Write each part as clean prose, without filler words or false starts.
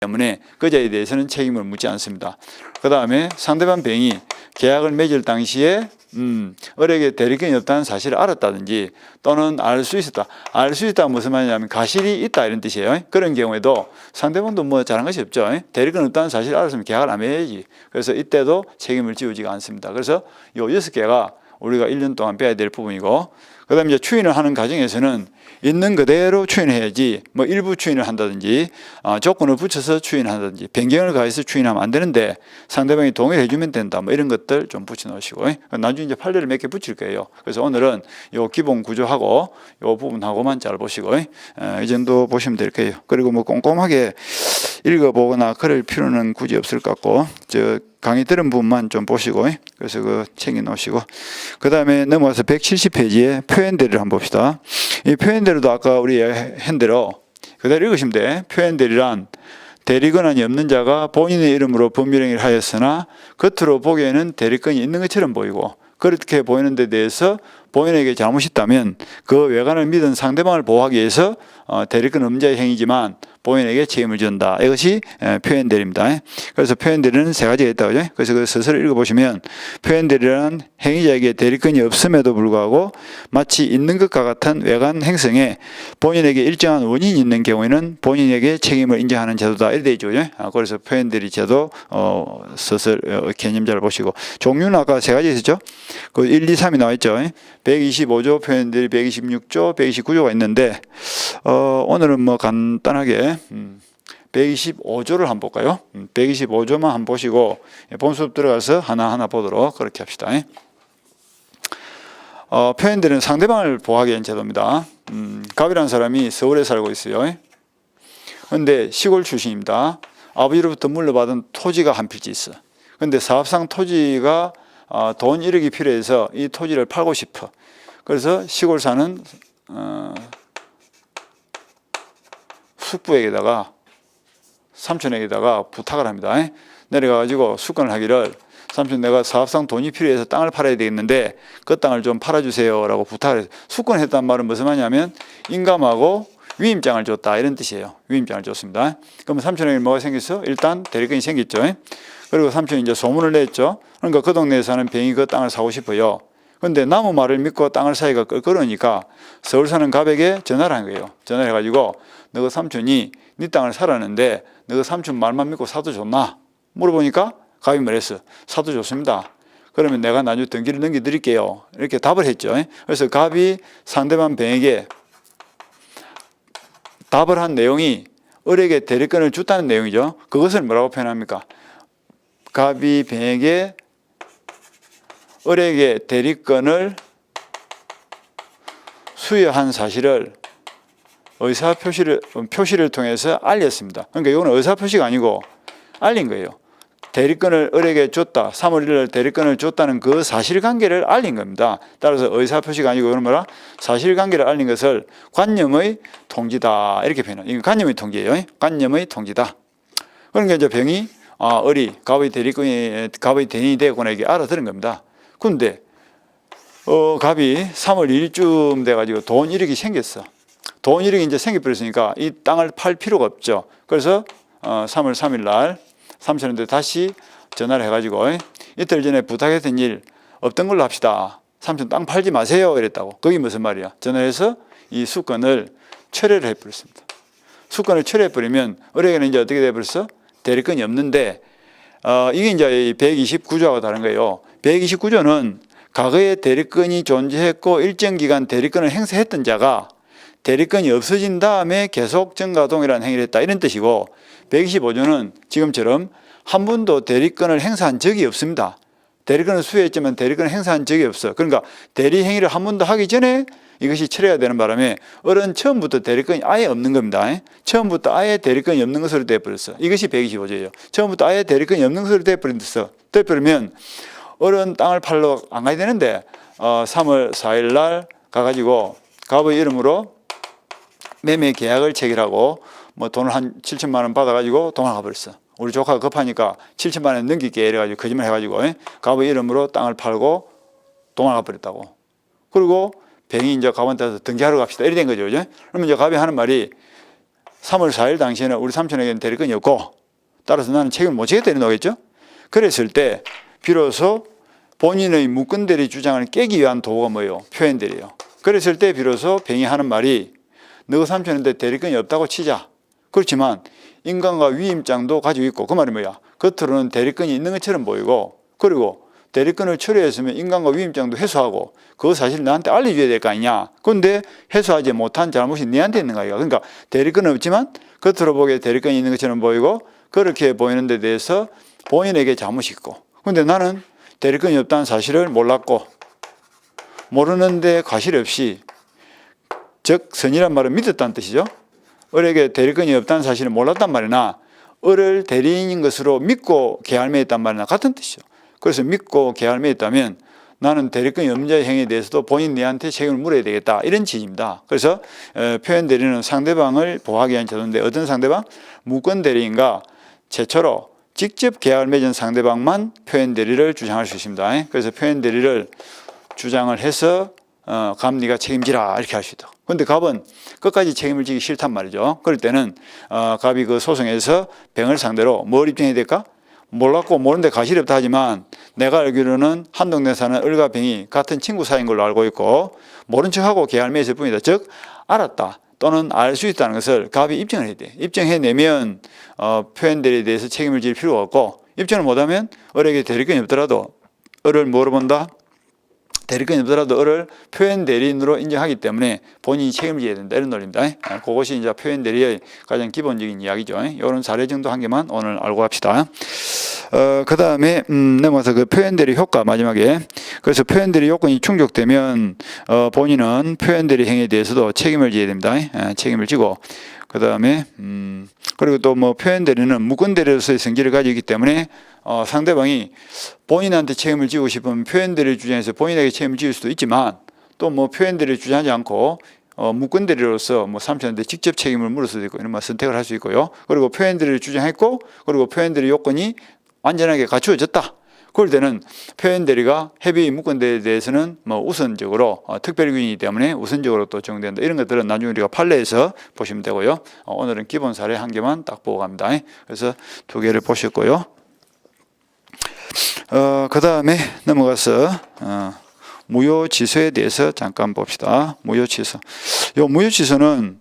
때문에 그자에 대해서는 책임을 묻지 않습니다. 그 다음에 상대방 병이 계약을 맺을 당시에 을에게 대리권이 없다는 사실을 알았다든지 또는 알 수 있었다. 알 수 있다 무슨 말이냐면 가실이 있다 이런 뜻이에요. 그런 경우에도 상대방도 뭐 잘한 것이 없죠. 대리권 없다는 사실을 알았으면 계약을 안 해야지. 그래서 이때도 책임을 지우지가 않습니다. 그래서 요 6개가 우리가 1년 동안 빼야 될 부분이고, 그 다음에 이제 추인을 하는 과정에서는 있는 그대로 추인해야지 뭐 일부 추인을 한다든지 조건을 붙여서 추인한다든지 변경을 가해서 추인하면 안 되는데 상대방이 동의를 해주면 된다 뭐 이런 것들 좀 붙여 놓으시고, 나중에 이제 판례를 몇 개 붙일 거예요. 그래서 오늘은 요 기본 구조하고 요 부분하고만 잘 보시고 이 정도 보시면 될 거예요. 그리고 뭐 꼼꼼하게 읽어보거나 그럴 필요는 굳이 없을 것 같고 강의 들은 부분만 좀 보시고 그래서 그 챙겨 놓으시고, 그 다음에 넘어가서 170페이지에 표현대리를 한번 봅시다. 이 표현대리도 아까 우리 한 대로 그대로 읽으시면 돼. 표현대리란 대리권한이 없는 자가 본인의 이름으로 법률행위를 하였으나 겉으로 보기에는 대리권이 있는 것처럼 보이고 그렇게 보이는 데 대해서 본인에게 잘못이 있다면 그 외관을 믿은 상대방을 보호하기 위해서 대리권 없는 자의 행위지만 본인에게 책임을 진다. 이것이 표현대리입니다. 그래서 표현대리는 세 가지가 있다고 하죠. 그래서 그 서술을 읽어보시면 표현대리란 행위자에게 대리권이 없음에도 불구하고 마치 있는 것과 같은 외관 행성에 본인에게 일정한 원인이 있는 경우에는 본인에게 책임을 인정하는 제도다. 이렇게 되어 있죠. 그래서 표현대리 제도 서술 개념 잘 보시고, 종류는 아까 세 가지 있었죠. 그 1, 2, 3이 나와 있죠. 125조 표현대리, 126조, 129조가 있는데 오늘은 뭐 간단하게 125조를 한번 볼까요? 125조만 한번 보시고 본 수업 들어가서 하나하나 보도록 그렇게 합시다. 표현대리는 상대방을 보호하기 위한 제도입니다. 갑이라는 사람이 서울에 살고 있어요. 그런데 시골 출신입니다. 아버지로부터 물려받은 토지가 한 필지 있어. 그런데 사업상 토지가 돈 1억이 필요해서 이 토지를 팔고 싶어. 그래서 시골 사는 숙부에게다가 삼촌에게다가 부탁을 합니다. 내려가가지고 숙건을 하기를 삼촌 내가 사업상 돈이 필요해서 땅을 팔아야 되겠는데 그 땅을 좀 팔아주세요 라고 부탁을 해서 숙건했다는 말은 무슨 말이냐면 인감하고 위임장을 줬다 이런 뜻이에요. 위임장을 줬습니다. 그러면 삼촌에게 뭐가 생겼어? 일단 대리권이 생겼죠. 그리고 삼촌이 이제 소문을 냈죠. 그러니까 그 동네에 사는 병이 그 땅을 사고 싶어요. 그런데 나무 말을 믿고 땅을 사기가 껄끄러우니까 서울 사는 갑에게 전화를 한 거예요. 전화를 해가지고 너가 삼촌이 네 땅을 사라는데 너가 삼촌 말만 믿고 사도 좋나? 물어보니까 갑이 말했어. 사도 좋습니다. 그러면 내가 나중에 등기를 넘겨드릴게요. 이렇게 답을 했죠. 그래서 갑이 상대방 병에게 답을 한 내용이 을에게 대리권을 줬다는 내용이죠. 그것을 뭐라고 표현합니까? 갑이 병에게 을에게 대리권을 수여한 사실을 의사표시를 통해서 알렸습니다. 그러니까 이거는 의사표시가 아니고 알린 거예요. 대리권을 을에게 줬다. 3월 1일 대리권을 줬다는 그 사실관계를 알린 겁니다. 따라서 의사표시가 아니고 이거는 뭐라? 사실관계를 알린 것을 관념의 통지다. 이렇게 표현해요. 이건 관념의 통지예요. 관념의 통지다. 그러니까 이제 병이 을이 갑의 대리인이 되었구나 이게 알아들은 겁니다. 근데 갑이 3월 1일쯤 돼가지고 돈 1억이 생겼어. 돈 1억이 이제 생겨버렸으니까 이 땅을 팔 필요가 없죠. 그래서 3월 3일 날 삼촌한테 다시 전화를 해가지고 이틀 전에 부탁했던 일 없던 걸로 합시다. 삼촌 땅 팔지 마세요 이랬다고. 그게 무슨 말이야? 전화해서 이 수건을 철회를 해버렸습니다. 수건을 철회해버리면 을에게는 이제 어떻게 돼버렸어? 대리권이 없는데 이게 이제 129조하고 다른 거예요. 129조는 과거에 대리권이 존재했고 일정 기간 대리권을 행사했던 자가 대리권이 없어진 다음에 계속 전가동이라는 행위를 했다 이런 뜻이고, 125조는 지금처럼 한 번도 대리권을 행사한 적이 없습니다. 대리권을 수여했지만 대리권을 행사한 적이 없어. 그러니까 대리 행위를 한 번도 하기 전에 이것이 철회가 되는 바람에 을은 처음부터 대리권이 아예 없는 겁니다. 처음부터 아예 대리권이 없는 것으로 되어버렸어. 이것이 125조예요. 처음부터 아예 대리권이 없는 것으로 되어버리면 을은 땅을 팔러 안 가야 되는데 3월 4일 날 가가지고 갑의 이름으로 매매 계약을 체결하고 뭐 돈을 한 7천만 원 받아가지고 도망가 버렸어. 우리 조카가 급하니까 7천만 원 넘길게 이래가지고 거짓말 해가지고 갑의 이름으로 땅을 팔고 도망가 버렸다고. 그리고 병이 이제 갑한테 등기하러 갑시다 이래 된 거죠. 그죠? 그러면 이제 갑이 하는 말이 3월 4일 당시에는 우리 삼촌에게는 대리권이 없고 따라서 나는 책임을 못 지게 되는 거겠죠. 그랬을 때 비로소 본인의 무권 대리 주장을 깨기 위한 도구가 뭐예요? 표현 대리예요. 그랬을 때 비로소 병이 하는 말이 너 삼촌인데 대리권이 없다고 치자. 그렇지만 인감과 위임장도 가지고 있고 그 말이 뭐야? 겉으로는 대리권이 있는 것처럼 보이고 그리고 대리권을 처리했으면 인감과 위임장도 회수하고 그 사실을 나한테 알려줘야 될 거 아니냐. 그런데 회수하지 못한 잘못이 너한테 있는 거야. 그러니까 대리권은 없지만 겉으로 보기에 대리권이 있는 것처럼 보이고 그렇게 보이는 데 대해서 본인에게 잘못이 있고 그런데 나는 대리권이 없다는 사실을 몰랐고 모르는데 과실 없이 즉 선이란 말은 믿었다는 뜻이죠. 을에게 대리권이 없다는 사실을 몰랐단 말이나 을을 대리인인 것으로 믿고 계약매했단 말이나 같은 뜻이죠. 그래서 믿고 계약매했다면 나는 대리권이 없는 자의 행위에 대해서도 본인 내한테 책임을 물어야 되겠다 이런 취지입니다. 그래서 표현 대리는 상대방을 보호하기 위한 제도인데 어떤 상대방? 무권 대리인과 최초로 직접 계약을 맺은 상대방만 표현 대리를 주장할 수 있습니다. 그래서 표현 대리를 주장을 해서 갑 네가 책임지라 이렇게 할 수 있다. 그런데 갑은 끝까지 책임을 지기 싫단 말이죠. 그럴 때는 갑이 그 소송에서 병을 상대로 뭘 입증해야 될까? 몰랐고 모르는데 과실이 없다 하지만 내가 알기로는 한동네 사는 을과 병이 같은 친구 사이인 걸로 알고 있고 모른 척하고 계약을 맺을 뿐이다. 즉 알았다 또는 알 수 있다는 것을 갑이 입증을 해야 돼. 입증해내면 표현 대리에 대해서 책임을 질 필요가 없고 입증을 못하면 을에게 대리권이 없더라도 을을 뭐로 본다? 대리권이 없더라도 을을 표현 대리인으로 인정하기 때문에 본인이 책임을 져야 된다 이런 논리입니다. 그것이 이제 표현 대리의 가장 기본적인 이야기죠. 이런 사례 정도 한 개만 오늘 알고 갑시다. 그 다음에 넘어가서 그 표현 대리 효과 마지막에 그래서 표현 대리 요건이 충족되면 본인은 표현 대리 행위에 대해서도 책임을 져야 됩니다. 책임을 지고 그 다음에 그리고 또 뭐 표현 대리는 무권 대리로서의 성질을 가지고 있기 때문에 상대방이 본인한테 책임을 지고 싶으면 표현 대리 주장해서 본인에게 책임을 지을 수도 있지만 또 뭐 표현 대리 주장하지 않고 무권 대리로서 뭐 삼촌한테 직접 책임을 물을 수도 있고 이런 뭐 선택을 할 수 있고요. 그리고 표현 대리를 주장했고 그리고 표현 대리 요건이 완전하게 갖추어졌다. 그럴 때는 표현 대리가 협의 무권 대리에 대해서는 뭐 우선적으로 특별규정이기 때문에 우선적으로 또 적용된다. 이런 것들은 나중에 우리가 판례에서 보시면 되고요. 오늘은 기본 사례 한 개만 딱 보고 갑니다. 그래서 두 개를 보셨고요. 그 다음에 넘어가서 무효취소에 대해서 잠깐 봅시다. 무효취소. 요 무효취소는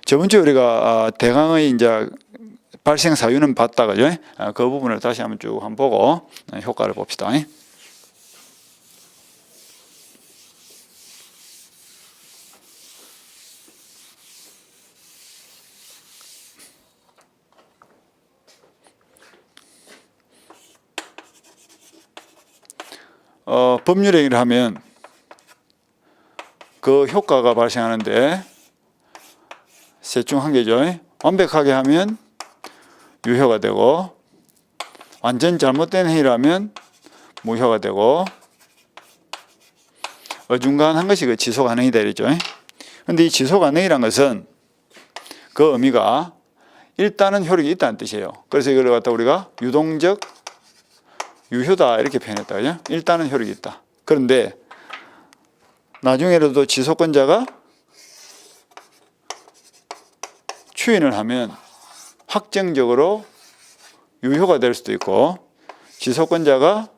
저번 주에 우리가 대강의 이제 발생 사유는 봤다 그죠? 그 부분을 다시 한번 쭉 한번 보고 효과를 봅시다. 법률 행위를 하면 그 효과가 발생하는데 셋 중 한 개죠. 완벽하게 하면 유효가 되고 완전 잘못된 행위라면 무효가 되고 어중간한 것이 그 지속 가능이다 이랬죠. 그런데 이 지속 가능이란 것은 그 의미가 일단은 효력이 있다는 뜻이에요. 그래서 이걸 갖다 우리가 유동적 유효다 이렇게 표현했다. 그죠? 일단은 효력이 있다. 그런데 나중에라도 지속권자가 추인을 하면 확정적으로 유효가 될 수도 있고 지속권자가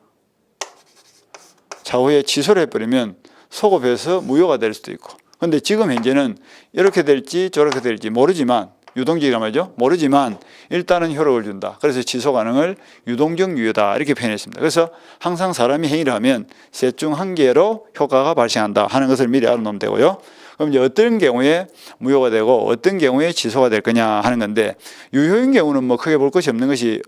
차후에 취소를 해버리면 소급해서 무효가 될 수도 있고 그런데 지금 현재는 이렇게 될지 저렇게 될지 모르지만 유동적이란 말이죠. 모르지만 일단은 효력을 준다. 그래서 지속 가능을 유동적 유효다 이렇게 표현했습니다. 그래서 항상 사람이 행위를 하면 셋 중 한 개로 효과가 발생한다 하는 것을 미리 알아놓으면 되고요. 그럼 이제 어떤 경우에 무효가 되고 어떤 경우에 취소가 될 거냐 하는 건데 유효인 경우는 뭐 크게 볼 것이 없는 것이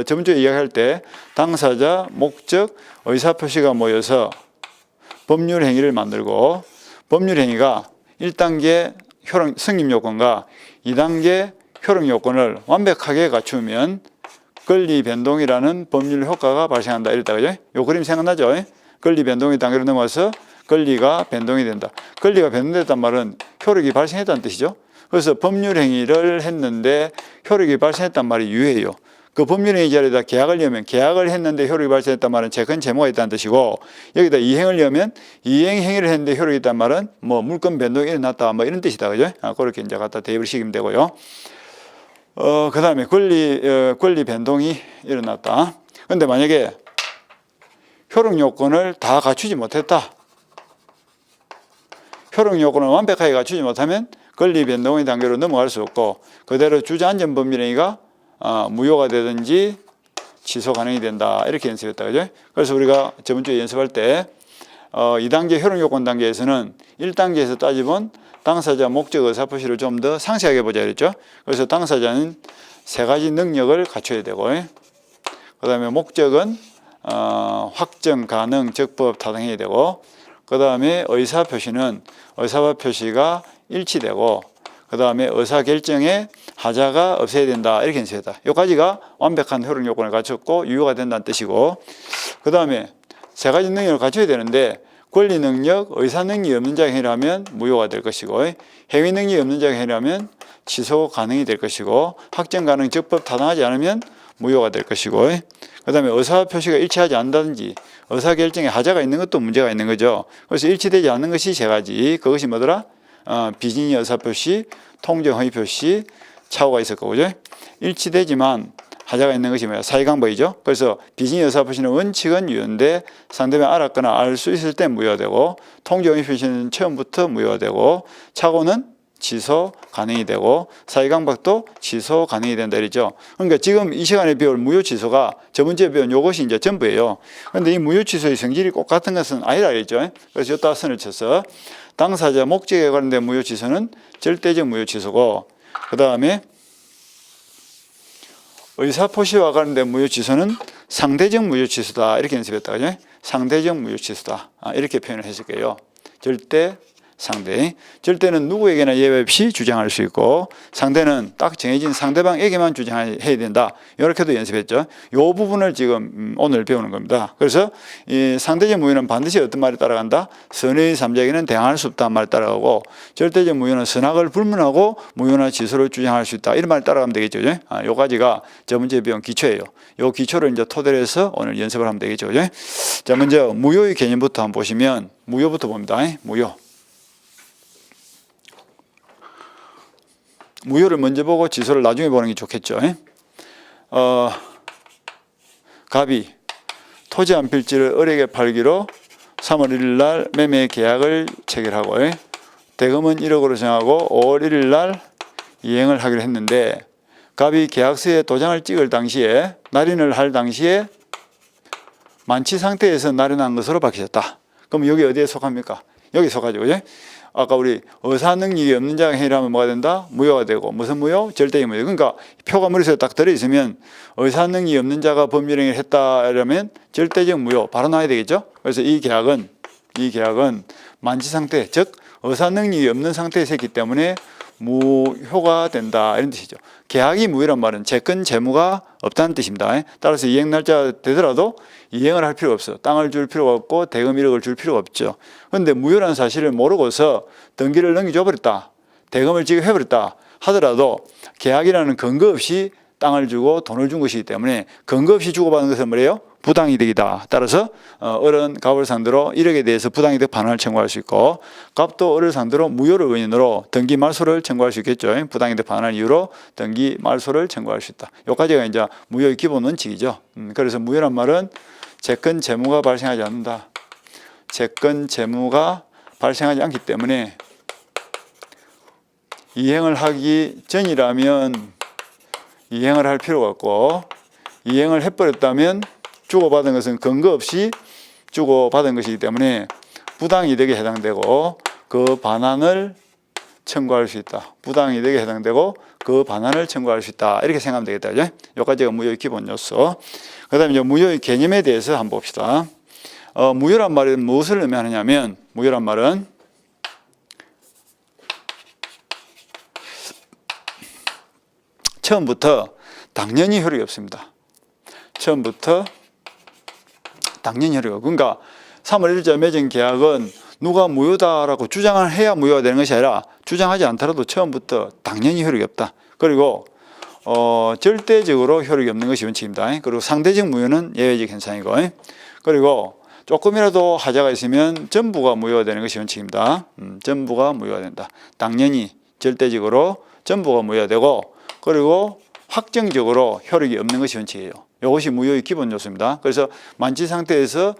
저번 주에 이야기할 때 당사자, 목적, 의사표시가 모여서 법률 행위를 만들고 법률 행위가 1단계 효력 성립 요건과 2단계 효력 요건을 완벽하게 갖추면 권리 변동이라는 법률 효과가 발생한다 이랬다 그죠? 요 그림 생각나죠? 권리 변동의 단계로 넘어서 권리가 변동이 된다. 권리가 변동됐단 말은 효력이 발생했다는 뜻이죠. 그래서 법률 행위를 했는데 효력이 발생했단 말이 유효해요. 그 법률행위 자리에다 계약을 넣으면 계약을 했는데 효력이 발생했단 말은 채권 채무가 있다는 뜻이고, 여기다 이행을 넣으면 이행 행위를 했는데 효력이 있단 말은 뭐 물권 변동이 일어났다 뭐 이런 뜻이다. 그죠? 그렇게 이제 갖다 대입을 시키면 되고요. 그 다음에 권리 변동이 일어났다. 근데 만약에 효력 요건을 다 갖추지 못했다. 효력 요건을 완벽하게 갖추지 못하면 권리 변동의 단계로 넘어갈 수 없고, 그대로 주저앉은 법률행위가 무효가 되든지 취소 가능이 된다. 이렇게 연습했다. 그죠? 그래서 우리가 저번 주에 연습할 때 2단계 효력 요건 단계에서는 1단계에서 따지면 당사자 목적 의사표시를 좀 더 상세하게 보자 그랬죠. 그래서 당사자는 3가지 능력을 갖춰야 되고, 그 다음에 목적은 확정, 가능, 적법, 타당해야 되고, 그 다음에 의사표시는 의사표시가 일치되고, 그 다음에 의사결정에 하자가 없어야 된다. 이렇게 연습했다. 여기까지가 완벽한 효력 요건을 갖췄고 유효가 된다는 뜻이고, 그 다음에 3가지 능력을 갖춰야 되는데, 권리 능력, 의사 능력이 없는 자가 행위라면 무효가 될 것이고, 행위 능력이 없는 자가 행위라면 취소 가능이 될 것이고, 확정 가능, 적법 타당하지 않으면 무효가 될 것이고, 그 다음에 의사 표시가 일치하지 않는다든지 의사 결정에 하자가 있는 것도 문제가 있는 거죠. 그래서 일치되지 않는 것이 3가지. 그것이 뭐더라? 비진의 의사 표시, 통정 허위 표시, 착오가 있을 거고, 그죠? 일치되지만 하자가 있는 것이 뭐야? 사이강박이죠. 그래서 비진의 의사표시는 원칙은 유효인데 상대방이 알았거나 알 수 있을 때 무효되고, 통정의 표시는 처음부터 무효되고, 착오는 취소 가능이 되고, 사이강박도 취소 가능이 된다 이랬죠. 그러니까 지금 이 시간에 배울 무효 취소가 저번 주에 배운 요것이 이제 전부예요. 그런데 이 무효 취소의 성질이 꼭 같은 것은 아니라 그랬죠. 그래서 여기다 선을 쳐서 당사자 목적에 관련된 무효 취소는 절대적 무효 취소고, 그 다음에 의사표시와 관련된 무효 취소는 상대적 무효 취소다. 이렇게 연습했다. 그죠? 상대적 무효 취소다. 이렇게 표현을 했을 거예요. 절대, 상대. 절대는 누구에게나 예외 없이 주장할 수 있고, 상대는 딱 정해진 상대방에게만 주장해야 된다. 이렇게도 연습했죠. 이 부분을 지금 오늘 배우는 겁니다. 그래서 이 상대적 무효는 반드시 어떤 말에 따라간다? 선의 3자에게는 대항할 수 없다는 말에 따라가고, 절대적 무효는 선악을 불문하고 무효나 취소를 주장할 수 있다. 이런 말에 따라가면 되겠죠. 요 가지가 저번 주에 배운 기초예요. 요 기초를 이제 토대로 해서 오늘 연습을 하면 되겠죠. 자, 먼저 무효의 개념부터 한번 보시면, 무효부터 봅니다. 무효. 무효를 먼저 보고 취소를 나중에 보는 게 좋겠죠. 갑이 토지 한 필지를 을에게 팔기로 3월 1일 날 매매 계약을 체결하고, 대금은 1억으로 정하고 5월 1일 날 이행을 하기로 했는데, 갑이 계약서에 도장을 찍을 당시에, 날인을 할 당시에 만취 상태에서 날인한 것으로 밝혀졌다. 그럼 여기 어디에 속합니까? 여기 속하죠. 그죠? 아까 우리 의사 능력이 없는 자가 행위하면 뭐가 된다? 무효가 되고, 무슨 무효? 절대의 무효. 그러니까 표가 머릿속에 딱 들어있으면 의사 능력이 없는 자가 법률행위를 했다라면 절대적 무효 바로 나와야 되겠죠. 그래서 이 계약은 만취 상태, 즉 의사 능력이 없는 상태에서 했기 때문에 무효가 된다 이런 뜻이죠. 계약이 무효란 말은 채권 채무가 없다는 뜻입니다. 따라서 이행 날짜 되더라도 이행을 할 필요가 없어. 땅을 줄 필요가 없고 대금 1억을 줄 필요가 없죠. 그런데 무효라는 사실을 모르고서 등기를 넘겨줘 버렸다, 대금을 지급해 버렸다 하더라도 계약이라는 근거 없이 땅을 주고 돈을 준 것이기 때문에 근거 없이 주고받은 것은 뭐래요? 부당이득이다. 따라서 을은 갑을 상대로 1억에 대해서 부당이득 반환을 청구할 수 있고, 갑도 을을 상대로 무효를 원인으로 등기 말소를 청구할 수 있겠죠. 부당이득 반환 이유로 등기 말소를 청구할 수 있다. 여기까지가 이제 무효의 기본 원칙이죠. 그래서 무효란 말은 채권 채무가 발생하지 않는다. 채권 채무가 발생하지 않기 때문에 이행을 하기 전이라면 이행을 할 필요가 없고, 이행을 해버렸다면 주고받은 것은 근거 없이 주고받은 것이기 때문에 부당이득에 해당되고 그 반환을 청구할 수 있다. 부당이득에 해당되고 그 반환을 청구할 수 있다. 이렇게 생각하면 되겠다. 여기까지가 무효의 기본 요소. 그 다음에 이제 무효의 개념에 대해서 한번 봅시다. 무효란 말은 무엇을 의미하느냐면, 무효란 말은 처음부터 당연히 효력이 없습니다. 처음부터 당연히 효력이 없고, 그러니까 3월 1일자 맺은 계약은 누가 무효다라고 주장을 해야 무효가 되는 것이 아니라 주장하지 않더라도 처음부터 당연히 효력이 없다. 그리고 절대적으로 효력이 없는 것이 원칙입니다. 그리고 상대적 무효는 예외적 현상이고, 그리고 조금이라도 하자가 있으면 전부가 무효가 되는 것이 원칙입니다. 전부가 무효가 된다. 당연히 절대적으로 전부가 무효가 되고, 그리고 확정적으로 효력이 없는 것이 원칙이에요. 이것이 무효의 기본 요소입니다. 그래서 만취 상태에서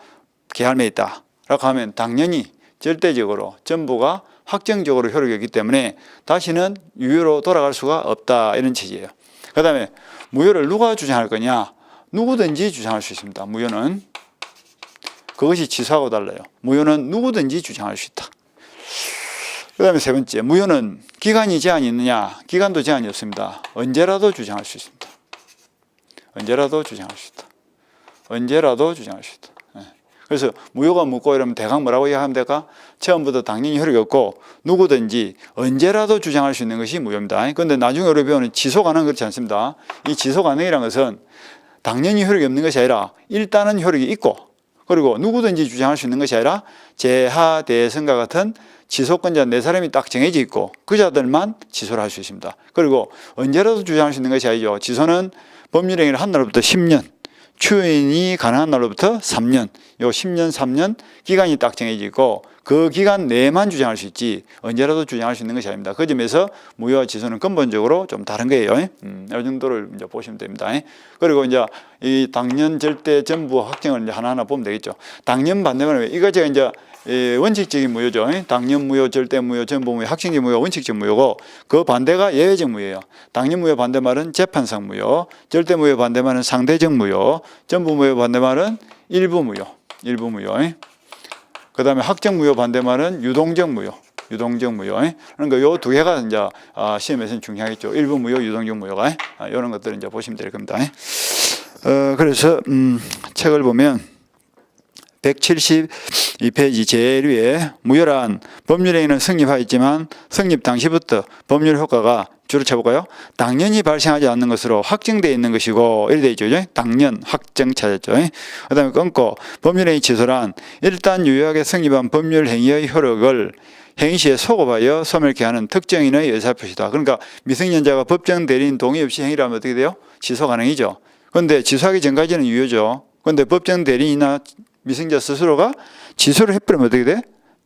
계할매 있다 라고 하면 당연히 절대적으로 전부가 확정적으로 효력이 없기 때문에 다시는 유효로 돌아갈 수가 없다, 이런 취지예요. 그 다음에 무효를 누가 주장할 거냐? 누구든지 주장할 수 있습니다. 무효는 그것이 취소하고 달라요. 무효는 누구든지 주장할 수 있다. 그 다음에 세 번째, 무효는 기간이 제한이 있느냐? 기간도 제한이 없습니다. 언제라도 주장할 수 있습니다. 언제라도 주장할 수 있다. 언제라도 주장할 수 있다. 그래서 무효가 묻고 이러면 대강 뭐라고 이야기하면 될까? 처음부터 당연히 효력이 없고 누구든지 언제라도 주장할 수 있는 것이 무효입니다. 그런데 나중에 우리 배우는 지속 가능 그렇지 않습니다. 이 지속 가능이라는 것은 당연히 효력이 없는 것이 아니라 일단은 효력이 있고, 그리고 누구든지 주장할 수 있는 것이 아니라 재하, 대선과 같은 지속권자 4사람이 딱 정해져 있고 그 자들만 지소를 할 수 있습니다. 그리고 언제라도 주장할 수 있는 것이 아니죠. 지소는 법률행위를 한 날로부터 10년, 추인이 가능한 날로부터 3년, 요 10년, 3년 기간이 딱 정해져 있고 그 기간 내에만 주장할 수 있지 언제라도 주장할 수 있는 것이 아닙니다. 그 점에서 무효와 지소는 근본적으로 좀 다른 거예요. 이 정도를 이제 보시면 됩니다. 그리고 이제 이 당연, 절대, 전부 확정을 이제 하나하나 보면 되겠죠. 당연 반대말은 이거 제가 이제 원칙적인 무효죠. 당연 무효, 절대 무효, 전부 무효, 확정적 무효, 원칙적 무효고 그 반대가 예외적 무효예요. 당연 무효 반대말은 재판상 무효, 절대 무효 반대말은 상대적 무효, 전부 무효 반대말은 일부 무효, 일부 무효. 그 다음에 확정 무효 반대말은 유동적 무효, 유동적 무효. 그러니까 요 두 개가 이제 시험에서는 중요하겠죠. 일부 무효, 유동적 무효가 이런 것들을 이제 보시면 될 겁니다. 그래서 책을 보면 172페이지 제일 위에 무효란 법률행위는 성립하였지만 성립 당시부터 법률 효과가 주로 쳐볼까요? 당연히 발생하지 않는 것으로 확정되어 있는 것이고 이렇게 되어 있죠. 당연, 확정 찾았죠. 그 다음에 끊고 법률행위 취소란 일단 유효하게 성립한 법률행위의 효력을 행위시에 소급하여 소멸케 하는 특정인의 의사표시다. 그러니까 미성년자가 법정 대리인 동의 없이 행위를 하면 어떻게 돼요? 취소 가능이죠. 그런데 취소하기 전까지는 유효죠. 그런데 법정 대리인이나 미성년자 스스로가 취소를 해버리면 어떻게 돼?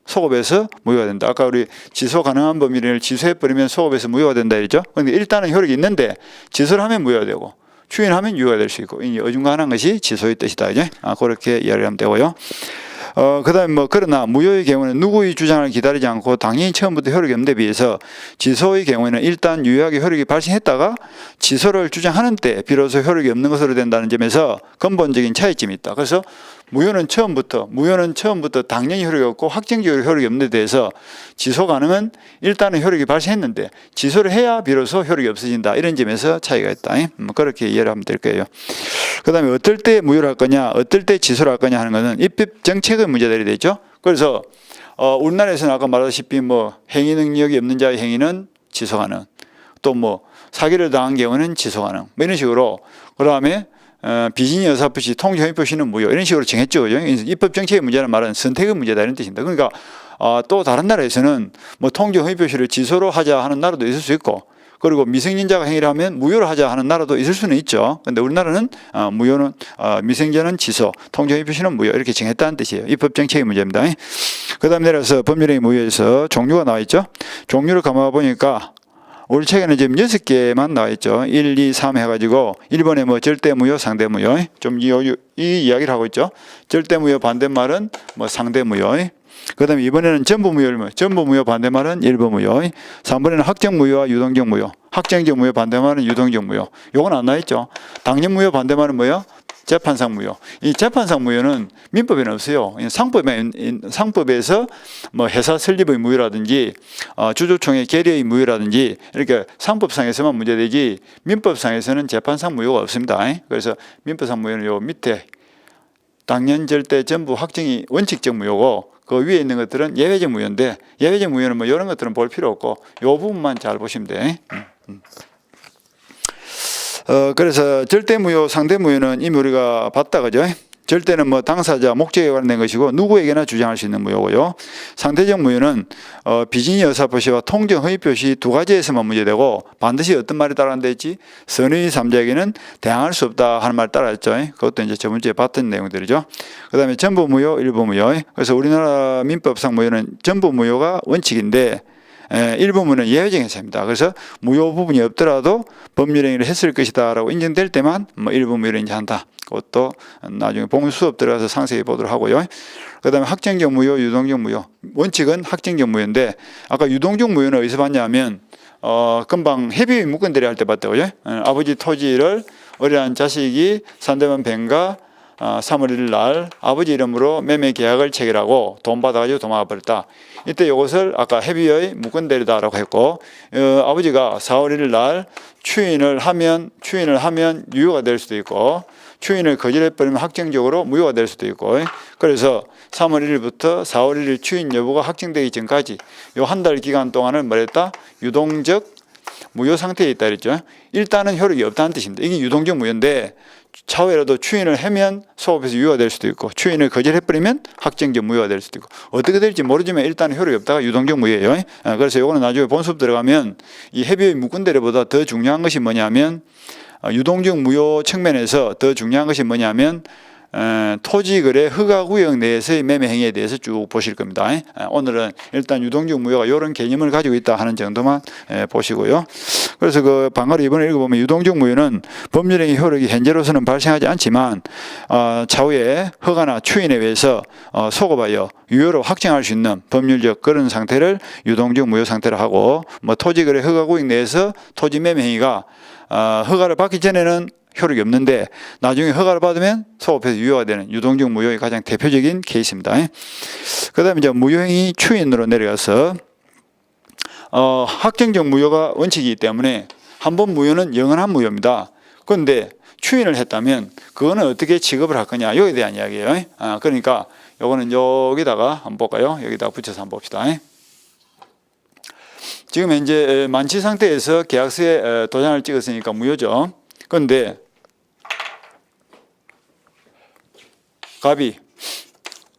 소급해서 무효가 된다. 아까 우리 취소 가능한 법률을 취소해버리면 소급해서 무효가 된다 했죠. 그런데 일단은 효력이 있는데 취소를 하면 무효가 되고 추인하면 유효가 될 수 있고 이 어중간한 것이 취소의 뜻이다. 이제 그렇게 이야기를 하면 되고요. 그 다음에 그러나 무효의 경우는 누구의 주장을 기다리지 않고 당연히 처음부터 효력이 없는 데 비해서 취소의 경우에는 일단 유효하게 효력이 발생했다가 취소를 주장하는 때 비로소 효력이 없는 것으로 된다는 점에서 근본적인 차이점이 있다. 그래서 무효는 처음부터 당연히 효력이 없고 확정적으로 효력이 없는 데 대해서 취소 가능은 일단은 효력이 발생했는데 취소를 해야 비로소 효력이 없어진다. 이런 점에서 차이가 있다. 그렇게 이해를 하면 될 거예요. 그 다음에 어떨 때 무효를 할 거냐, 어떨 때 취소를 할 거냐 하는 것은 입법 정책의 문제들이 되죠. 그래서 우리나라에서는 아까 말하다시피 행위 능력이 없는 자의 행위는 취소 가능, 또 사기를 당한 경우는 취소 가능, 이런 식으로 그 다음에 비진이 의사표시, 통지행위표시는 무효 이런 식으로 정했죠. 입법 정책의 문제는 말은 선택의 문제다 이런 뜻입니다. 그러니까 또 다른 나라에서는 통지행위표시를 취소로 하자 하는 나라도 있을 수 있고 그리고 미성년자가 행위를 하면 무효로 하자 하는 나라도 있을 수는 있죠. 그런데 우리나라는 무효는 미성년자는 취소, 통지행위표시는 무효 이렇게 정했다는 뜻이에요. 입법 정책의 문제입니다. 그 다음 내려서 법률행위 무효에서 종류가 나와 있죠. 종류를 감아 보니까 우리 책에는 지금 6개만 나와 있죠. 1, 2, 3 해가지고 1번에 절대 무효, 상대 무효 좀 이 이야기를 하고 있죠. 절대 무효 반대말은 상대 무효. 그 다음에 이번에는 전부 무효, 전부 무효 반대말은 일부 무효. 3번에는 확정 무효와 유동적 무효, 확정적 무효 반대말은 유동적 무효. 요건 안 나와 있죠. 당연 무효 반대말은 뭐예요? 재판상 무효. 이 재판상 무효는 민법에는 없어요. 상법에서 회사 설립의 무효라든지 주주총회 결의의 무효라든지 이렇게 상법상에서만 문제되지 민법상에서는 재판상 무효가 없습니다. 그래서 민법상 무효는 요 밑에 당연, 절대, 전부, 확정이 원칙적 무효고 그 위에 있는 것들은 예외적 무효인데 예외적 무효는 이런 것들은 볼 필요 없고 요 부분만 잘 보시면 돼. 그래서 절대 무효, 상대 무효는 이미 우리가 봤다, 그죠? 절대는 뭐 당사자 목적에 관련된 것이고 누구에게나 주장할 수 있는 무효고요. 상대적 무효는 비진의 의사표시와 통정 허위 표시 두 가지에서만 문제되고 반드시 어떤 말이 따라간다 했지? 선의 3자에게는 대항할 수 없다 하는 말 따라했죠. 그것도 이제 저번 주에 봤던 내용들이죠. 그 다음에 전부 무효, 일부 무효. 그래서 우리나라 민법상 무효는 전부 무효가 원칙인데 일부 무효는 예외적 행사입니다. 그래서 무효 부분이 없더라도 법률행위를 했을 것이다 라고 인정될 때만 뭐 일부 무효를 인정한다. 그것도 나중에 봉 수업 들어가서 상세히 보도록 하고요. 그 다음에 확정적 무효, 유동적 무효. 원칙은 확정적 무효인데 아까 유동적 무효는 어디서 봤냐면 금방 회비의 무건대리 할 때 봤다고요. 아버지 토지를 어려한 자식이 상대방 뱅가 3월 1일 날 아버지 이름으로 매매 계약을 체결하고 돈 받아가지고 도망가 버렸다. 이때 이것을 아까 해비의 무건대리다라고 했고 아버지가 4월 1일 날 추인을 하면 유효가 될 수도 있고 추인을 거절해버리면 확정적으로 무효가 될 수도 있고 그래서 3월 1일부터 4월 1일 추인 여부가 확정되기 전까지 요 한 달 기간 동안을 뭐랬다? 유동적 무효 상태에 있다 그랬죠. 일단은 효력이 없다는 뜻입니다. 이게 유동적 무효인데 차후에라도 추인을 하면 소급해서 유효가 될 수도 있고 추인을 거절해버리면 확정적 무효가 될 수도 있고 어떻게 될지 모르지만 일단 효력이 없다가 유동적 무효예요. 그래서 이거는 나중에 본수업 들어가면 이 해비의 무건대리보다 더 중요한 것이 뭐냐면 유동적 무효 측면에서 더 중요한 것이 뭐냐면 토지거래 허가구역 내에서의 매매 행위에 대해서 쭉 보실 겁니다. 오늘은 일단 유동적 무효가 이런 개념을 가지고 있다 하는 정도만 보시고요. 그래서 그 방가로 이번에 읽어보면 유동적 무효는 법률행위 효력이 현재로서는 발생하지 않지만 차후에 허가나 추인에 의해서 소급하여 유효로 확정할 수 있는 법률적 그런 상태를 유동적 무효 상태로 하고 뭐 토지거래 허가구역 내에서 토지 매매 행위가 허가를 받기 전에는 효력이 없는데 나중에 허가를 받으면 소급해서 유효가 되는 유동적 무효의 가장 대표적인 케이스입니다. 그 다음에 이제 무효행위 추인으로 내려가서 확정적 무효가 원칙이기 때문에 한 번 무효는 영원한 무효입니다. 그런데 추인을 했다면 그거는 어떻게 취급을 할 거냐 여기에 대한 이야기예요. 그러니까 요거는 여기다가 한번 볼까요? 여기다가 붙여서 한번 봅시다. 지금 현재 만취 상태에서 계약서에 도장을 찍었으니까 무효죠. 그런데 갑이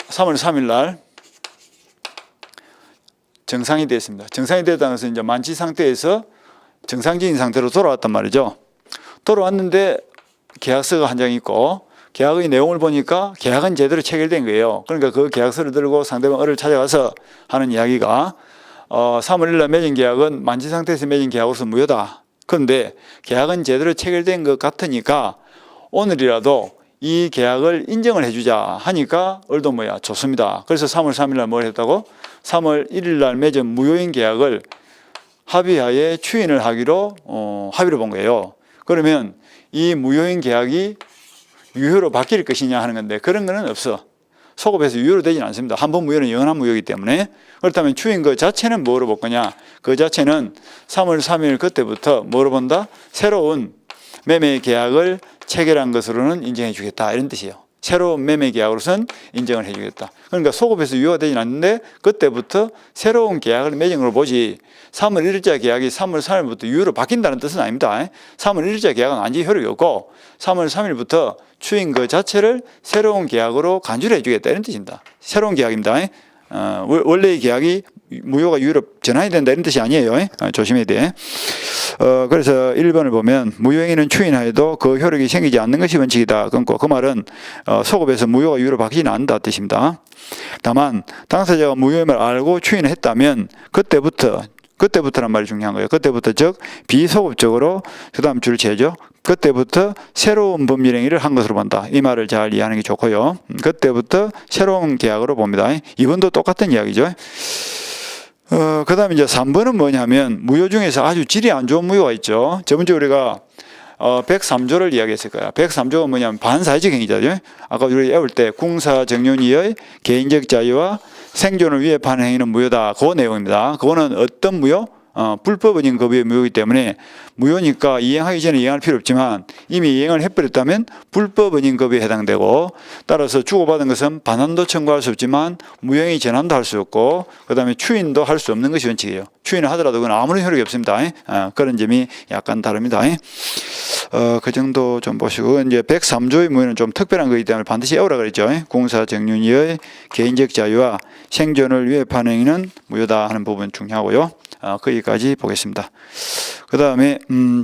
3월 3일 날 정상이 됐습니다. 정상이 됐다는 것은 이제 만취 상태에서 정상적인 상태로 돌아왔단 말이죠. 돌아왔는데 계약서가 한 장 있고 계약의 내용을 보니까 계약은 제대로 체결된 거예요. 그러니까 그 계약서를 들고 상대방 을을 찾아가서 하는 이야기가 3월 1일 날 맺은 계약은 만취 상태에서 맺은 계약으로서 무효다. 그런데 계약은 제대로 체결된 것 같으니까 오늘이라도 이 계약을 인정을 해주자 하니까 을도 뭐야 좋습니다. 그래서 3월 3일 날 뭘 했다고? 3월 1일 날 맺은 무효인 계약을 합의하에 추인을 하기로 합의를 본 거예요. 그러면 이 무효인 계약이 유효로 바뀔 것이냐 하는 건데 그런 거는 없어. 소급해서 유효로 되지는 않습니다. 한 번 무효는 영원한 무효이기 때문에. 그렇다면 추인 그 자체는 뭐로 볼 거냐? 그 자체는 3월 3일 그때부터 뭐로 본다? 새로운 매매 계약을 체결한 것으로는 인정해 주겠다 이런 뜻이에요. 새로운 매매 계약으로서는 인정을 해 주겠다. 그러니까 소급해서 유효가 되진 않는데 그때부터 새로운 계약을 맺은 걸로 보지 3월 1일자 계약이 3월 3일부터 유효로 바뀐다는 뜻은 아닙니다. 3월 1일자 계약은 완전히 효력이 없고 3월 3일부터 추인 그 자체를 새로운 계약으로 간주를 해 주겠다 이런 뜻입니다. 새로운 계약입니다. 원래의 계약이 무효가 유효로 전환이 된다 이런 뜻이 아니에요. 조심해야 돼. 그래서 1번을 보면 무효행위는 추인하여도 그 효력이 생기지 않는 것이 원칙이다. 끊고 그 말은 소급해서 무효가 유효로 바뀌지는 않는다 뜻입니다. 다만 당사자가 무효임을 알고 추인을 했다면 그때부터란 말이 중요한 거예요. 그때부터 즉 비소급적으로 그 다음 줄 재죠. 그때부터 새로운 법률행위를 한 것으로 본다. 이 말을 잘 이해하는 게 좋고요. 그때부터 새로운 계약으로 봅니다. 2번도 똑같은 이야기죠. 그 다음에 이제 3번은 뭐냐면 무효 중에서 아주 질이 안 좋은 무효가 있죠. 저번 주에 우리가 103조를 이야기했을 거야. 103조가 뭐냐면 반사회적 행위자죠. 아까 우리 외울 때 궁사정윤이의 개인적 자유와 생존을 위협하는 행위는 무효다. 그 내용입니다. 그거는 어떤 무효? 불법적인 급여의 무효이기 때문에 무효니까 이행하기 전에 이행할 필요 없지만 이미 이행을 해버렸다면 불법적인 급여에 해당되고 따라서 주고받은 것은 반환도 청구할 수 없지만 무효행위 전환도 할 수 없고 그 다음에 추인도 할 수 없는 것이 원칙이에요. 추인을 하더라도 그건 아무런 효력이 없습니다. 그런 점이 약간 다릅니다. 그 정도 좀 보시고 이제 103조의 무효는 좀 특별한 거기 때문에 반드시 외우라 그랬죠. 공사 정윤위의 개인적 자유와 생존을 위협하는 행위는 무효다 하는 부분 중요하고요. 거기까지 보겠습니다. 그 다음에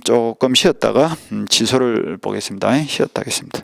조금 쉬었다가 취소를 보겠습니다. 쉬었다 하겠습니다.